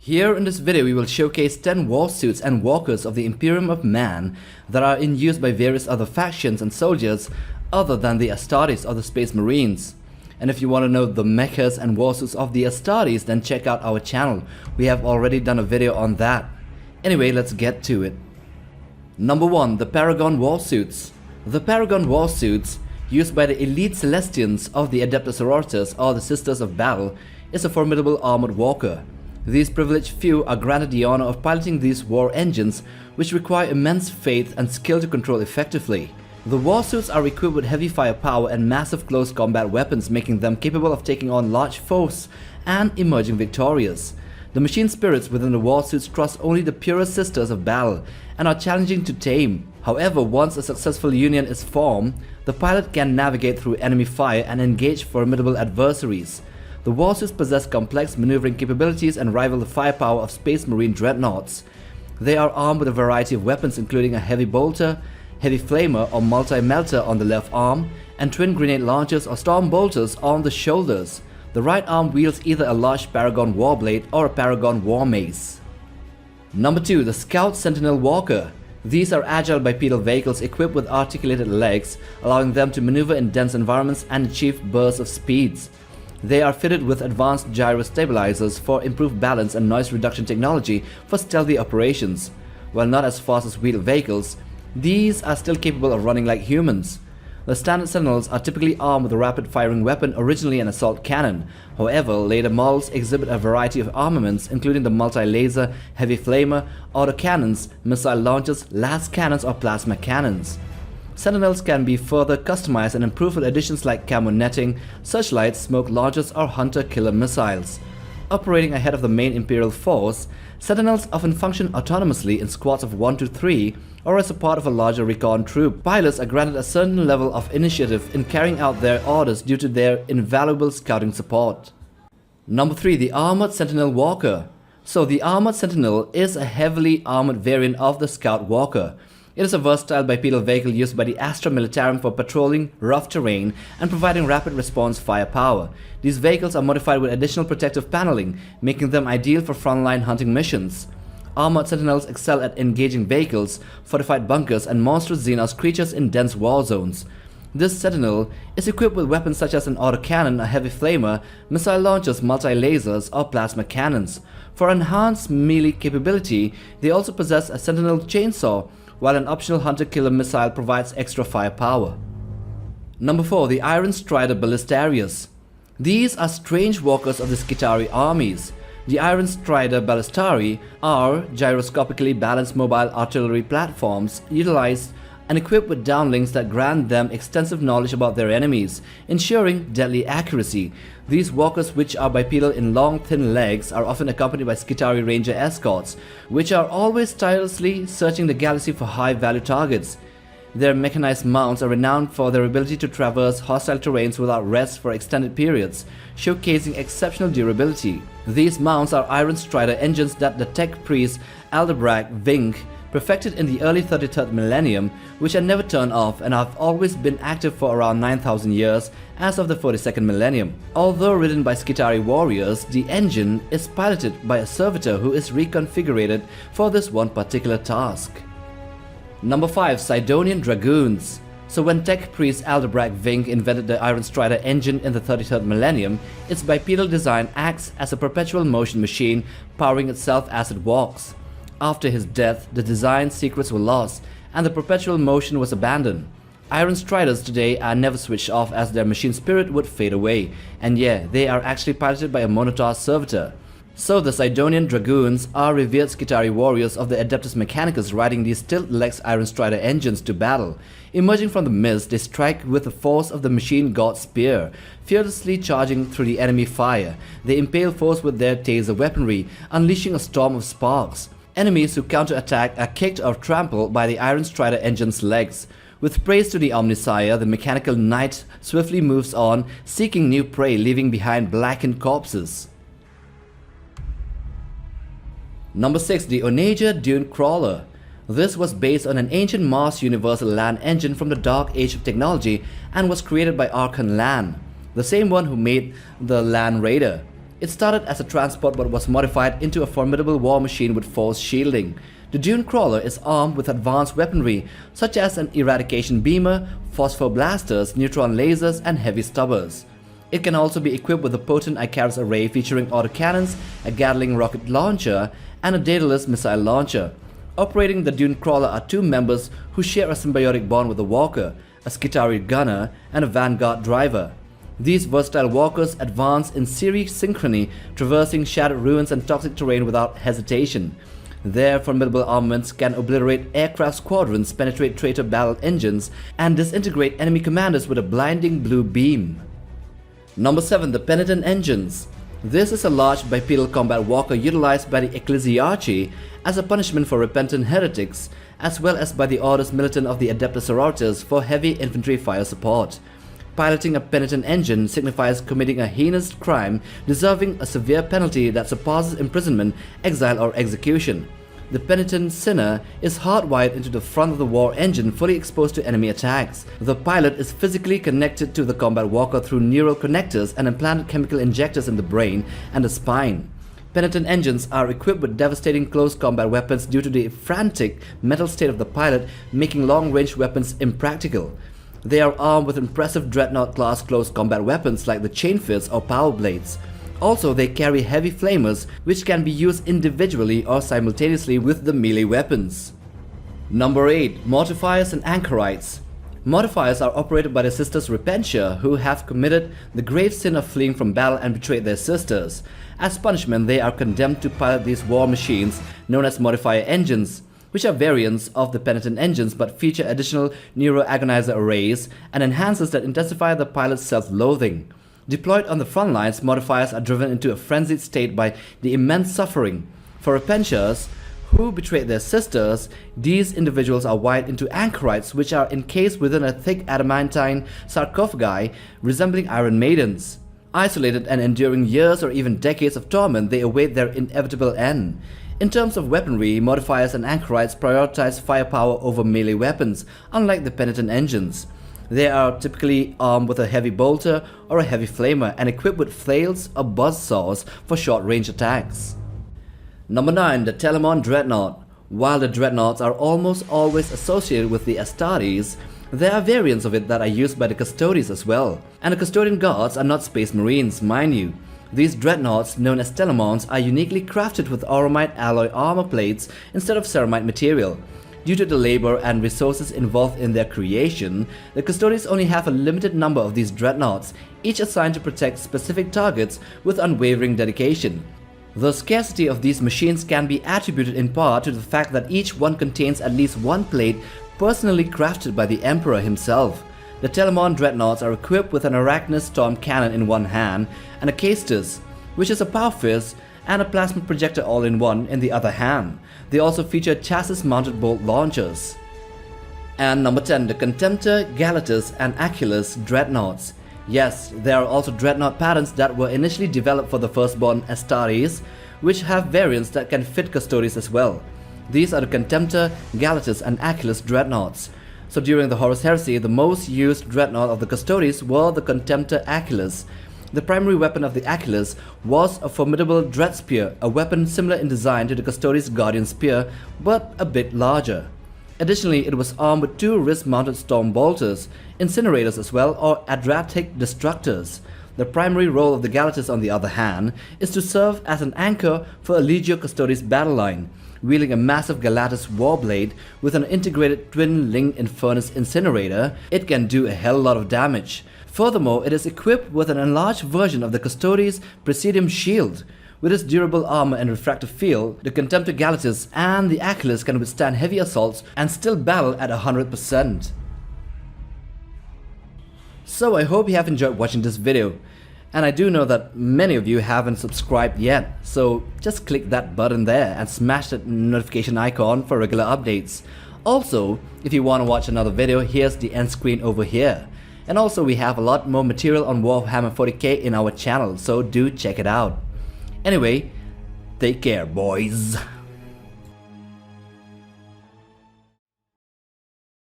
Here in this video we will showcase 10 warsuits and walkers of the Imperium of Man that are in use by various other factions and soldiers other than the Astartes or the Space Marines. And if you want to know the mechas and warsuits of the Astartes, then check out our channel. We have already done a video on that. Anyway, let's get to it. Number 1. The Paragon warsuits. The Paragon warsuits, used by the elite Celestians of the Adeptus Sororitas or the Sisters of Battle, is a formidable armored walker. These privileged few are granted the honor of piloting these war engines, which require immense faith and skill to control effectively. The warsuits are equipped with heavy firepower and massive close combat weapons, making them capable of taking on large foes and emerging victorious. The machine spirits within the warsuits trust only the purest Sisters of Battle and are challenging to tame. However, once a successful union is formed, the pilot can navigate through enemy fire and engage formidable adversaries. The warsuits possess complex maneuvering capabilities and rival the firepower of Space Marine Dreadnoughts. They are armed with a variety of weapons, including a heavy bolter, heavy flamer or multi-melter on the left arm, and twin grenade launchers or storm bolters on the shoulders. The right arm wields either a large Paragon warblade or a Paragon war mace. Number 2. The Scout Sentinel Walker. These are agile bipedal vehicles equipped with articulated legs, allowing them to maneuver in dense environments and achieve bursts of speeds. They are fitted with advanced gyro stabilizers for improved balance and noise reduction technology for stealthy operations. While not as fast as wheeled vehicles, these are still capable of running like humans. The standard Sentinels are typically armed with a rapid-firing weapon, originally an assault cannon. However, later models exhibit a variety of armaments, including the multi-laser, heavy flamer, autocannons, missile launchers, las cannons or plasma cannons. Sentinels can be further customized and improved with additions like camo netting, searchlights, smoke launchers or hunter-killer missiles. Operating ahead of the main Imperial force, Sentinels often function autonomously in squads of 1 to 3 or as a part of a larger recon troop. Pilots are granted a certain level of initiative in carrying out their orders due to their invaluable scouting support. Number 3. The Armored Sentinel Walker. So the Armored Sentinel is a heavily armored variant of the Scout Walker. It is a versatile bipedal vehicle used by the Astra Militarum for patrolling rough terrain and providing rapid response firepower. These vehicles are modified with additional protective paneling, making them ideal for frontline hunting missions. Armored Sentinels excel at engaging vehicles, fortified bunkers, and monstrous Xenos creatures in dense war zones. This Sentinel is equipped with weapons such as an autocannon, a heavy flamer, missile launchers, multi-lasers, or plasma cannons. For enhanced melee capability, they also possess a Sentinel chainsaw, while an optional hunter-killer missile provides extra firepower. Number 4. The Iron Strider Ballisterius. These are strange walkers of the Skitarii armies. The Iron Strider Ballistari are gyroscopically balanced mobile artillery platforms utilized and equipped with downlinks that grant them extensive knowledge about their enemies, ensuring deadly accuracy. These walkers, which are bipedal in long, thin legs, are often accompanied by Skitarii Ranger escorts, which are always tirelessly searching the galaxy for high-value targets. Their mechanized mounts are renowned for their ability to traverse hostile terrains without rest for extended periods, showcasing exceptional durability. These mounts are Iron Strider engines that the tech priest Aldebrach Vink perfected in the early 33rd millennium, which had never turned off and have always been active for around 9,000 years as of the 42nd millennium. Although ridden by Skitarii warriors, the engine is piloted by a servitor who is reconfigured for this one particular task. Number 5. Sidonian Dragoons. So when tech priest Aldebrach Vink invented the Iron Strider engine in the 33rd millennium, its bipedal design acts as a perpetual motion machine, powering itself as it walks. After his death, the design secrets were lost and the perpetual motion was abandoned. Iron Striders today are never switched off as their machine spirit would fade away, and yeah, they are actually piloted by a Monotaur servitor. So the Sidonian Dragoons are revered Skitarii warriors of the Adeptus Mechanicus riding these tilt-legs Iron Strider engines to battle. Emerging from the mist, they strike with the force of the machine god spear, fearlessly charging through the enemy fire. They impale foes with their taser weaponry, unleashing a storm of sparks. Enemies who counter-attack are kicked or trampled by the Iron Strider engine's legs. With praise to the Omnisire, the mechanical knight swiftly moves on, seeking new prey, leaving behind blackened corpses. Number 6. The Onager Dune Crawler. This was based on an ancient Mars Universal LAN engine from the Dark Age of technology and was created by Archon LAN, the same one who made the LAN Raider. It started as a transport but was modified into a formidable war machine with force shielding. The Dune crawler is armed with advanced weaponry such as an eradication beamer, phosphor blasters, neutron lasers, and heavy stubbers. It can also be equipped with a potent Icarus array featuring autocannons, a Gatling rocket launcher, and a Daedalus missile launcher. Operating the Dune crawler are two members who share a symbiotic bond with a walker, a Skitarii gunner, and a Vanguard driver. These versatile walkers advance in series synchrony, traversing shattered ruins and toxic terrain without hesitation. Their formidable armaments can obliterate aircraft squadrons, penetrate traitor battle engines, and disintegrate enemy commanders with a blinding blue beam. Number 7. The Penitent Engines. This is a large bipedal combat walker utilized by the Ecclesiarchy as a punishment for repentant heretics, as well as by the Orders Militant of the Adeptus Sororitas for heavy infantry fire support. Piloting a Penitent Engine signifies committing a heinous crime deserving a severe penalty that surpasses imprisonment, exile, or execution. The Penitent Sinner is hardwired into the front of the war engine, fully exposed to enemy attacks. The pilot is physically connected to the combat walker through neural connectors and implanted chemical injectors in the brain and the spine. Penitent Engines are equipped with devastating close combat weapons due to the frantic mental state of the pilot, making long-range weapons impractical. They are armed with impressive Dreadnought-class close combat weapons like the Chain Fists or Power Blades. Also, they carry heavy flamers which can be used individually or simultaneously with the melee weapons. Number 8. Modifiers and Anchorites. Modifiers are operated by the sisters Repentia, who have committed the grave sin of fleeing from battle and betrayed their sisters. As punishment, they are condemned to pilot these war machines known as Modifier Engines, which are variants of the Penitent Engines but feature additional neuroagonizer arrays and enhancers that intensify the pilot's self-loathing. Deployed on the front lines, modifiers are driven into a frenzied state by the immense suffering. For Repentias, who betrayed their sisters, these individuals are wired into Anchorites, which are encased within a thick adamantine sarcophagi resembling Iron Maidens. Isolated and enduring years or even decades of torment, they await their inevitable end. In terms of weaponry, Modifiers and Anchorites prioritize firepower over melee weapons, unlike the Penitent Engines. They are typically armed with a heavy bolter or a heavy flamer and equipped with flails or buzzsaws for short-range attacks. Number 9. The Telemon Dreadnought. While the Dreadnoughts are almost always associated with the Astartes, there are variants of it that are used by the Custodes as well. And the Custodian Guards are not Space Marines, mind you. These Dreadnoughts, known as Telemons, are uniquely crafted with auramite alloy armor plates instead of ceramite material. Due to the labor and resources involved in their creation, the Custodes only have a limited number of these Dreadnoughts, each assigned to protect specific targets with unwavering dedication. The scarcity of these machines can be attributed in part to the fact that each one contains at least one plate personally crafted by the Emperor himself. The Telemon Dreadnoughts are equipped with an Arachnus Storm Cannon in one hand and a Caestus, which is a power fist, and a plasma projector all-in-one in the other hand. They also feature chassis-mounted bolt launchers. And number 10. The Contemptor, Galatus, and Achilles Dreadnoughts. Yes, there are also Dreadnought patterns that were initially developed for the firstborn Astartes, which have variants that can fit Custodes as well. These are the Contemptor, Galatus, and Achilles Dreadnoughts. So during the Horus Heresy, the most used Dreadnought of the Custodes were the Contemptor Achilles. The primary weapon of the Achilles was a formidable Dread Spear, a weapon similar in design to the Custodes' Guardian Spear, but a bit larger. Additionally, it was armed with two wrist-mounted storm bolters, incinerators as well, or Adratic Destructors. The primary role of the Galatus, on the other hand, is to serve as an anchor for a Legio Custodes battle line. Wielding a massive Galatus warblade with an integrated twin Ling Infernus incinerator, it can do a hell lot of damage. Furthermore, it is equipped with an enlarged version of the Custodes' Presidium Shield. With its durable armor and refractive field, the Contemptor Galatus and the Achilles can withstand heavy assaults and still battle at 100%. So I hope you have enjoyed watching this video. And I do know that many of you haven't subscribed yet, so just click that button there and smash that notification icon for regular updates. Also, if you want to watch another video, here's the end screen over here. And also we have a lot more material on Warhammer 40K in our channel, so do check it out. Anyway, take care boys.